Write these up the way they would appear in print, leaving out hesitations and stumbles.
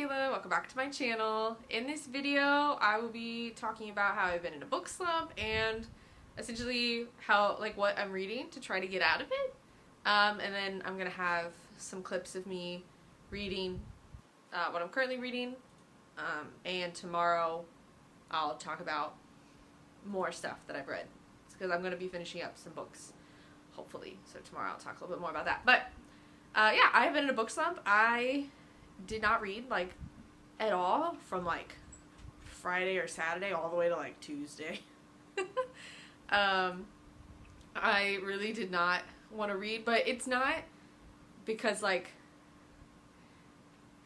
Kayla, welcome back to my channel. In this video, I will be talking about how I've been in a book slump and essentially what I'm reading to try to get out of it. And then I'm gonna have some clips of me reading what I'm currently reading. And tomorrow I'll talk about more stuff that I've read. It's because I'm gonna be finishing up some books, hopefully. So tomorrow I'll talk a little bit more about that. But yeah, I've been in a book slump. I did not read at all from Friday or Saturday all the way to Tuesday. I really did not want to read, but it's not because I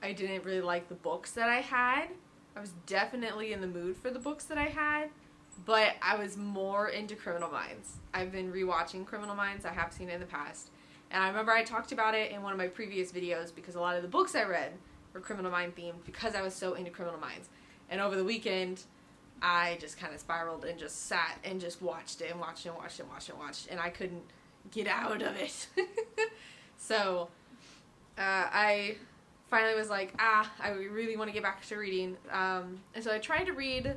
didn't really like the books that I had. I was definitely in the mood for the books that I had, but I was more into Criminal Minds. I've been rewatching Criminal Minds. I have seen it in the past. And I remember I talked about it in one of my previous videos because a lot of the books I read were Criminal Mind themed because I was so into Criminal Minds. And over the weekend, I just kind of spiraled and just sat and just watched it and watched and watched and watched and watched. And I couldn't get out of it. So I finally was like, I really want to get back to reading. And so I tried to read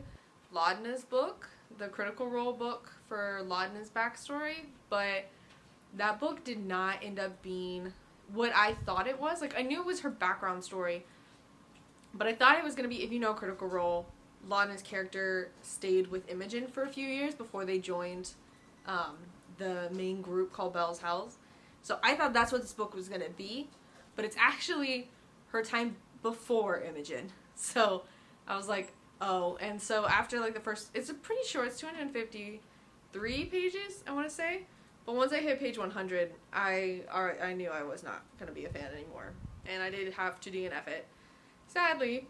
Laudna's book, the Critical Role book for Laudna's backstory, but that book did not end up being what I thought it was. I knew it was her background story, but I thought it was going to be, if you know Critical Role, Laudna's character stayed with Imogen for a few years before they joined the main group called Bell's Hells. So I thought that's what this book was going to be, but it's actually her time before Imogen. So I was like, oh. And so after the first, it's a pretty short, it's 253 pages, I want to say. But once I hit page 100, I knew I was not going to be a fan anymore. And I did have to DNF it, sadly.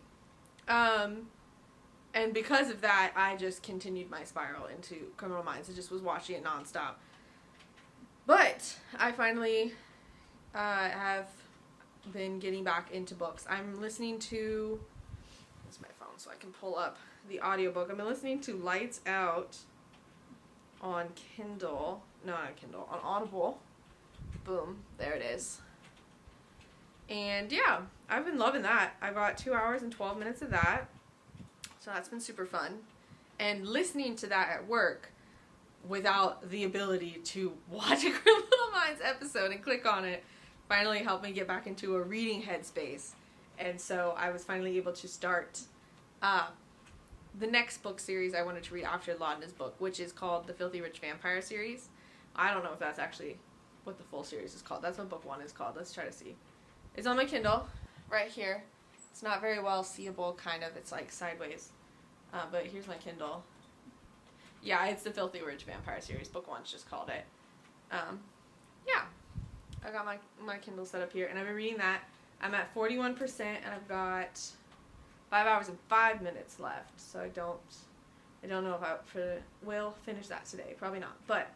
And because of that, I just continued my spiral into Criminal Minds. I just was watching it nonstop. But I finally have been getting back into books. I'm listening to, this is my phone so I can pull up the audiobook. I've been listening to Lights Out on Kindle. No, not Kindle, on Audible. Boom, there it is. And yeah, I've been loving that. I got 2 hours and 12 minutes of that. So that's been super fun. And listening to that at work without the ability to watch a Criminal Minds episode and click on it finally helped me get back into a reading headspace. And so I was finally able to start the next book series I wanted to read after Laudna's book, which is called the Filthy Rich Vampire series. I don't know if that's actually what the full series is called. That's what book 1 is called. Let's try to see. It's on my Kindle right here. It's not very well seeable, kind of. It's sideways. But here's my Kindle. Yeah, it's the Filthy Rich Vampire series. Book 1's just called it. Yeah. I got my Kindle set up here, and I've been reading that. I'm at 41%, and I've got 5 hours and 5 minutes left. So I don't know if I will finish that today. Probably not. But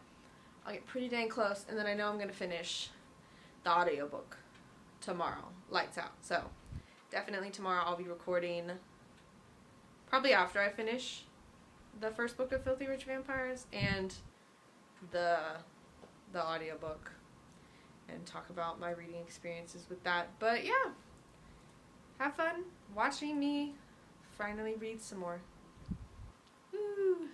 I'll get pretty dang close, and then I know I'm going to finish the audiobook tomorrow. Lights Out. So definitely tomorrow I'll be recording, probably after I finish the first book of Filthy Rich Vampires and the audiobook, and talk about my reading experiences with that. But yeah, have fun watching me finally read some more. Woo!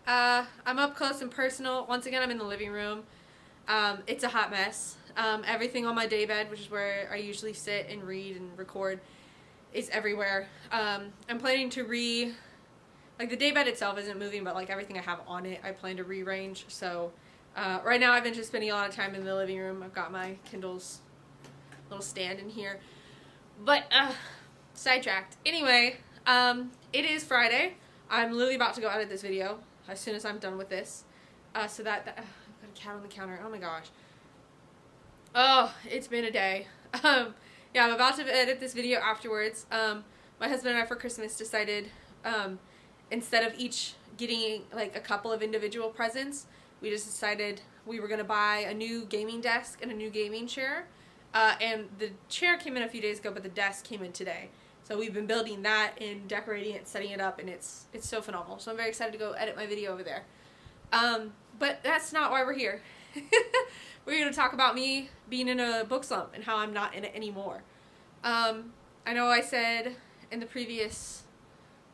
I'm up close and personal. Once again, I'm in the living room. It's a hot mess. Everything on my daybed, which is where I usually sit and read and record, is everywhere. I'm planning to like the daybed itself isn't moving, but like everything I have on it, I plan to rearrange. So right now I've been just spending a lot of time in the living room. I've got my Kindle's little stand in here. But sidetracked. Anyway, it is Friday. I'm literally about to go edit this video as soon as I'm done with this. So that I've got a cat on the counter. Oh my gosh. Oh, it's been a day. Yeah, I'm about to edit this video afterwards. My husband and I for Christmas decided, instead of each getting like a couple of individual presents, we just decided we were going to buy a new gaming desk and a new gaming chair. And the chair came in a few days ago, but the desk came in today. So we've been building that and decorating it, setting it up, and it's so phenomenal. So I'm very excited to go edit my video over there. But that's not why we're here. We're here to talk about me being in a book slump and how I'm not in it anymore. I know I said in the previous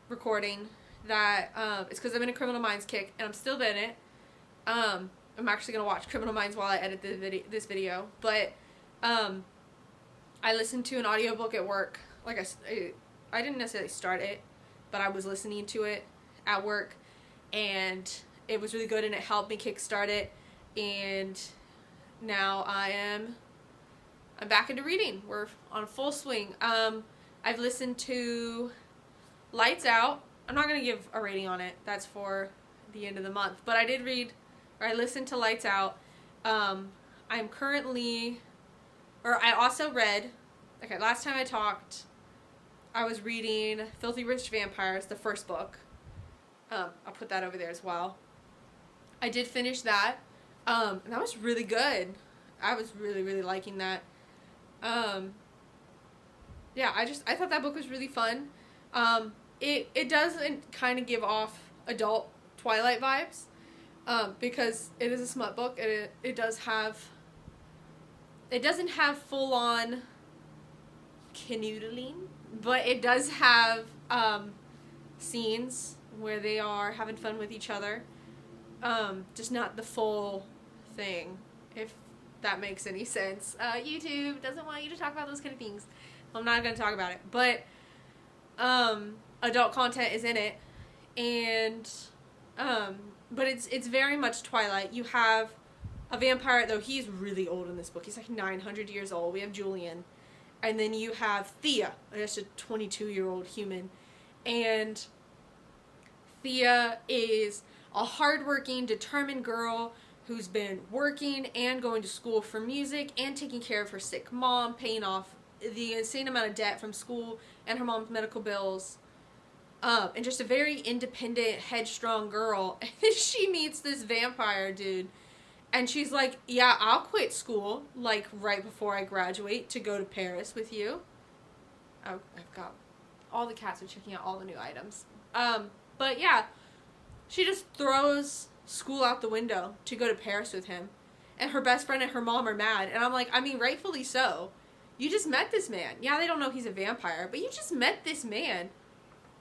recording that it's because I'm in a Criminal Minds kick, and I'm still in it. I'm actually going to watch Criminal Minds while I edit this video. But I listened to an audiobook at work. Like I didn't necessarily start it, but I was listening to it at work, and it was really good, and it helped me kickstart it. And now I'm back into reading. We're on full swing. I've listened to Lights Out. I'm not going to give a rating on it. That's for the end of the month. But I listened to Lights Out. I'm currently, I also read, okay, last time I talked, I was reading Filthy Rich Vampires, the first book. I'll put that over there as well. I did finish that. And that was really good. I was really, really liking that. Yeah, I thought that book was really fun. It doesn't kind of give off adult Twilight vibes, because it is a smut book, and it doesn't have full on canoodling, but it does have scenes where they are having fun with each other. Just not the full thing, if that makes any sense. YouTube doesn't want you to talk about those kind of things. I'm not going to talk about it, but adult content is in it, and but it's very much Twilight. You have a vampire, though he's really old in this book. He's like 900 years old. We have Julian, and then you have Thea, just a 22-year-old human, and Thea is a hardworking, determined girl who's been working and going to school for music and taking care of her sick mom, paying off the insane amount of debt from school and her mom's medical bills, and just a very independent, headstrong girl. And then she meets this vampire dude, and she's like, yeah, I'll quit school, like, right before I graduate to go to Paris with you. I've got all the cats are checking out all the new items. But yeah, she just throws school out the window to go to Paris with him. And her best friend and her mom are mad. And I'm like, I mean, rightfully so. You just met this man. Yeah, they don't know he's a vampire, but you just met this man.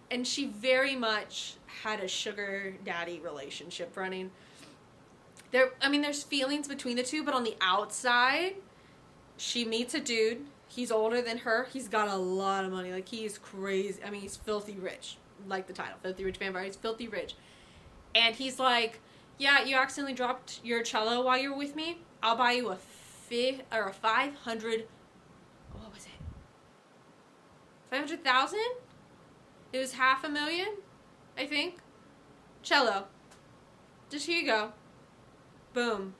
And she very much had a sugar daddy relationship running. There's feelings between the two, but on the outside, she meets a dude. He's older than her. He's got a lot of money. Like, he's crazy. I mean, he's filthy rich. Like the title, Filthy Rich Vampire. He's filthy rich. And he's like, yeah, you accidentally dropped your cello while you were with me. I'll buy you a 500, what was it? 500,000? It was $500,000, I think. Cello. Just here you go. Boom.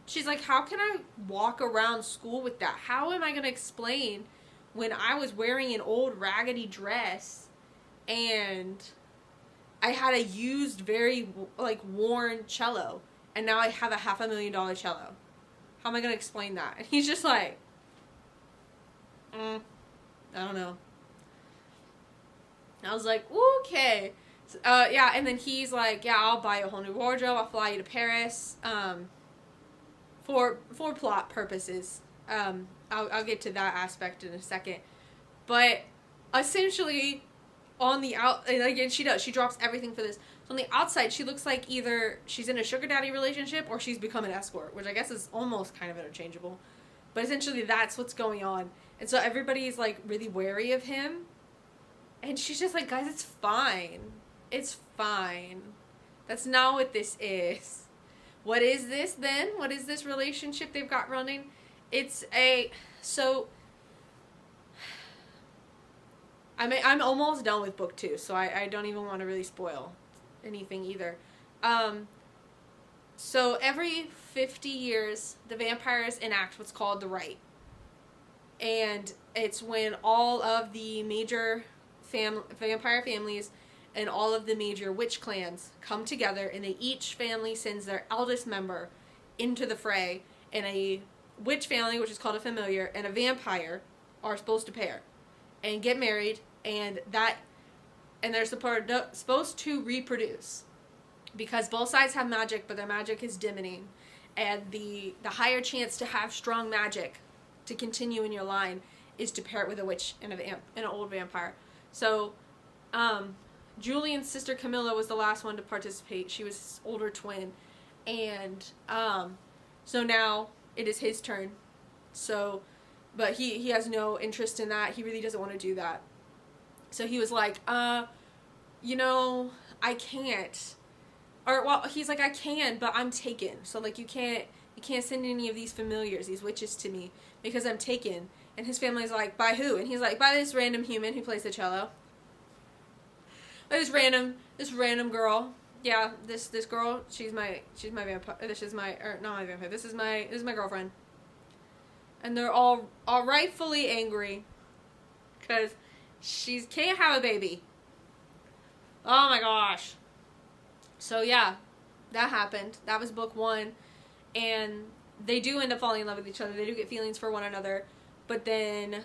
She's like, how can I walk around school with that? How am I going to explain when I was wearing an old raggedy dress and I had a used, very, like, worn cello, and now I have a $500,000 cello? How am I going to explain that? And he's just like, I don't know. And I was like, okay. So, yeah, and then he's like, yeah, I'll buy you a whole new wardrobe. I'll fly you to Paris. For plot purposes. I'll get to that aspect in a second. But essentially, on the out, and again, she drops everything for this. So on the outside, she looks like either she's in a sugar daddy relationship or she's become an escort, which I guess is almost kind of interchangeable. But essentially, that's what's going on. And so everybody's, like, really wary of him. And she's just like, guys, it's fine. It's fine. That's not what this is. What is this, then? What is this relationship they've got running? So... I'm almost done with book 2, so I don't even want to really spoil anything either. So every 50 years, the vampires enact what's called the rite. And it's when all of the major vampire families and all of the major witch clans come together, and each family sends their eldest member into the fray, and a witch family, which is called a familiar, and a vampire are supposed to pair and get married, and they're supposed to reproduce, because both sides have magic, but their magic is dimming, and the higher chance to have strong magic to continue in your line is to pair it with a witch and an old vampire. So Julian's sister Camilla was the last one to participate. She was his older twin, and so now it is his turn. So, but he has no interest in that. He really doesn't want to do that. So he was like, I can't. Or, well, he's like, I can, but I'm taken. So, like, you can't send any of these familiars, these witches, to me, because I'm taken. And his family's like, by who? And he's like, by this random human who plays the cello. By this random girl. Yeah, this girl, she's my vampire. This is my girlfriend. And they're all rightfully angry because she can't have a baby. Oh my gosh. So yeah, that happened. That was book 1. And they do end up falling in love with each other. They do get feelings for one another. But then,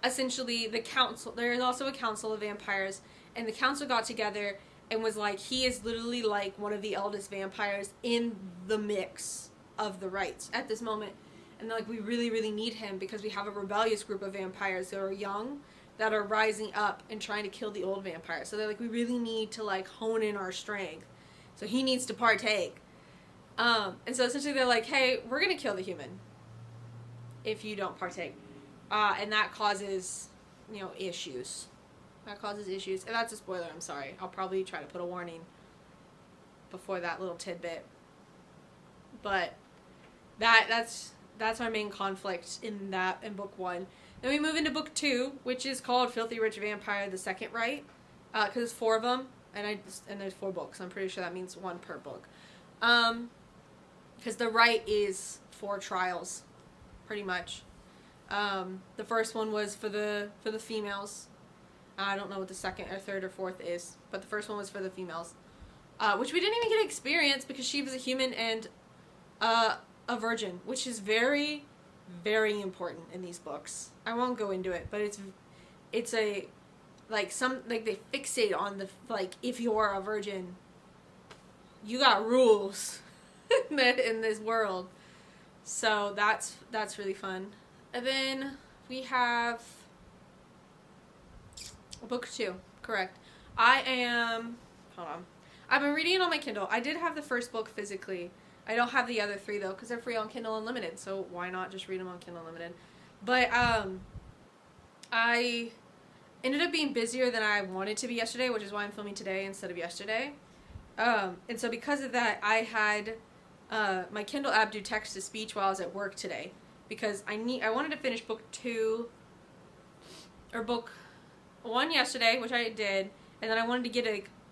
essentially, the council, there is also a council of vampires, and the council got together and was like, he is literally like one of the eldest vampires in the mix of the rites at this moment. And they're like, we really, really need him because we have a rebellious group of vampires that are young, that are rising up and trying to kill the old vampires. So they're like, we really need to, like, hone in our strength. So he needs to partake. And so essentially they're like, hey, we're going to kill the human if you don't partake. And that causes, issues. That causes issues. And that's a spoiler, I'm sorry. I'll probably try to put a warning before that little tidbit. But that's our main conflict in book 1. Then we move into book 2, which is called Filthy Rich Vampire, the Second Rite. Because there's 4 of them, and there's 4 books. I'm pretty sure that means 1 per book. Because the rite is 4 trials, pretty much. The first one was for the females. I don't know what the second or third or fourth is, but the first one was for the females. Which we didn't even get to experience because she was a human and a virgin, which is very, very important in these books. I won't go into it, but it's a, like, they fixate on the, like, if you're a virgin, you got rules in this world. So that's really fun. And then we have book 2, correct. Hold on. I've been reading it on my Kindle. I did have the first book physically. I don't have the other 3 though, because they're free on Kindle Unlimited, so why not just read them on Kindle Unlimited? But I ended up being busier than I wanted to be yesterday, which is why I'm filming today instead of yesterday. And so because of that, I had my Kindle app do text to speech while I was at work today, because I wanted to finish book 1 yesterday, which I did, and then I wanted to get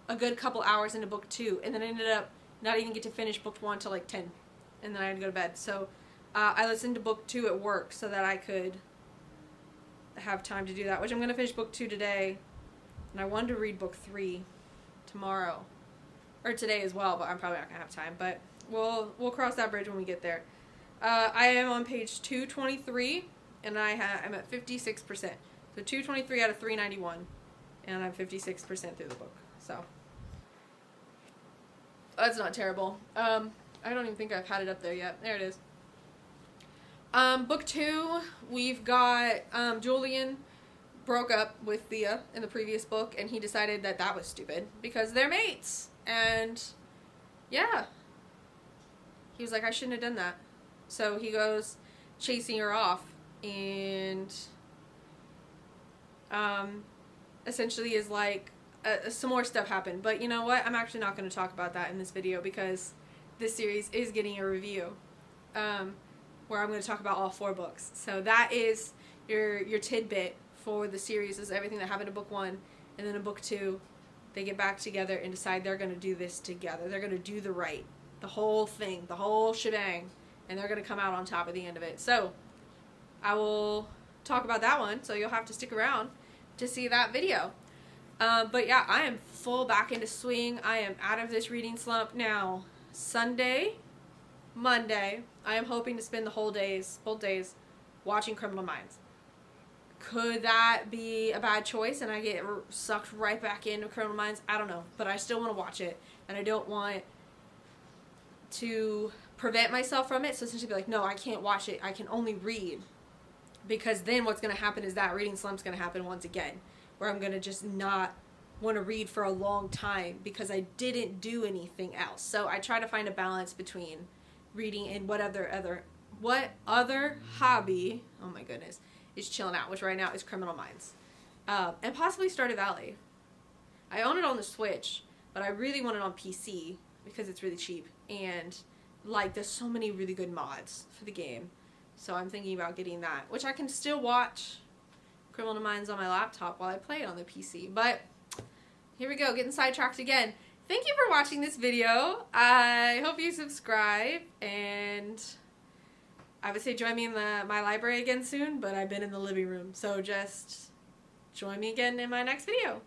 a good couple hours into book 2, and then I ended up not even get to finish book 1 till like 10, and then I had to go to bed. So I listened to book 2 at work so that I could have time to do that, which I'm going to finish book 2 today, and I wanted to read book 3 tomorrow, or today as well, but I'm probably not going to have time, but we'll cross that bridge when we get there. I am on page 223, and I'm at 56%. So 223 out of 391, and I'm 56% through the book, so that's not terrible. I don't even think I've had it up there yet. There it is. Book 2, we've got Julian broke up with Thea in the previous book, and he decided that that was stupid because they're mates. And yeah, he was like, I shouldn't have done that. So he goes chasing her off, and essentially is like, some more stuff happened. But you know what? I'm actually not going to talk about that in this video because this series is getting a review where I'm going to talk about all 4 books. So that is your tidbit for the series, is everything that happened in book 1, and then in book 2 they get back together and decide they're going to do this together. They're going to do the whole thing, the whole shebang, and they're going to come out on top at the end of it. So I will talk about that one, so you'll have to stick around to see that video. But yeah, I am full back into swing. I am out of this reading slump now. Sunday, Monday, I am hoping to spend both days watching Criminal Minds. Could that be a bad choice and I get sucked right back into Criminal Minds? I don't know, but I still want to watch it, and I don't want to prevent myself from it, so essentially be like, no, I can't watch it, I can only read, because then what's going to happen is that reading slump's going to happen once again, where I'm going to just not want to read for a long time because I didn't do anything else. So I try to find a balance between reading and what other hobby, oh my goodness, is chilling out, which right now is Criminal Minds. And possibly Stardew Valley. I own it on the Switch, but I really want it on PC because it's really cheap, and like there's so many really good mods for the game. So I'm thinking about getting that, which I can still watch Criminal Minds on my laptop while I play it on the PC. But here we go, getting sidetracked again. Thank you for watching this video. I hope you subscribe, and I would say join me in my library again soon, but I've been in the living room, so just join me again in my next video.